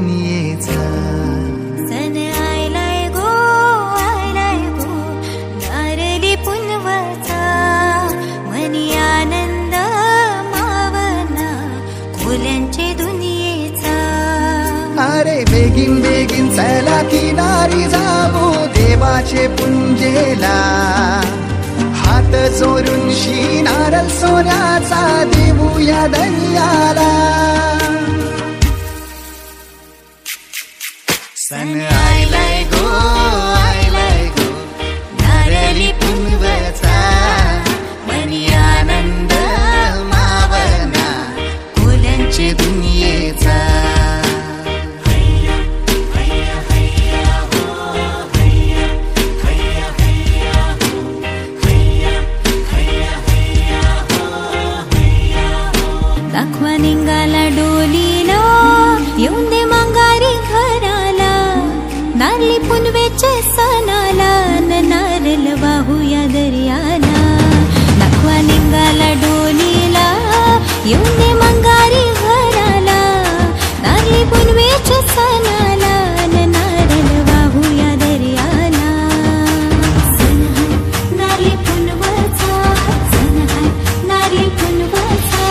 दुनियेचा सण आयलाय गो नारली पुनवाचा मनी आनंद मावना खोल्यांचे दुनियेचा अरे बेगीन बेगीन चला किनारी जाऊ देवाचे पुंजेला हात जोडून शिनारल सोन्याचा देऊया दर्याला सण आयलाय गो नारली पुनवाचा मनी आनंद मावना खोल्यांचे दुनियेचा दाखवा निघाला डोलीला येऊन दे मंगारी घराला नारली पुनवेच्या सणाला नारळ वाहूया दर्याला दाखवा निघाला डोलीला येऊन दे मंगारी घराला नारली पुनवेच्या सणाला नारळ वाहूया दर्याला सण हाय नारली पुनवाचा सण हाय नारली पुनवाचा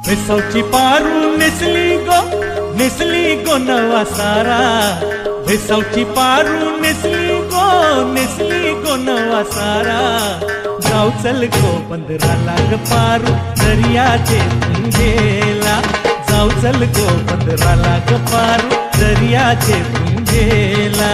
भेसावची पारू नेसली गो नवा सारा भेसावची पारू नेसली गो नवा सारा जाऊ चल गो बंदराला ग पारू दर्याचे पुंजेला जाऊ चल गो बंदराला ग पारू दर्याचे पुंजेला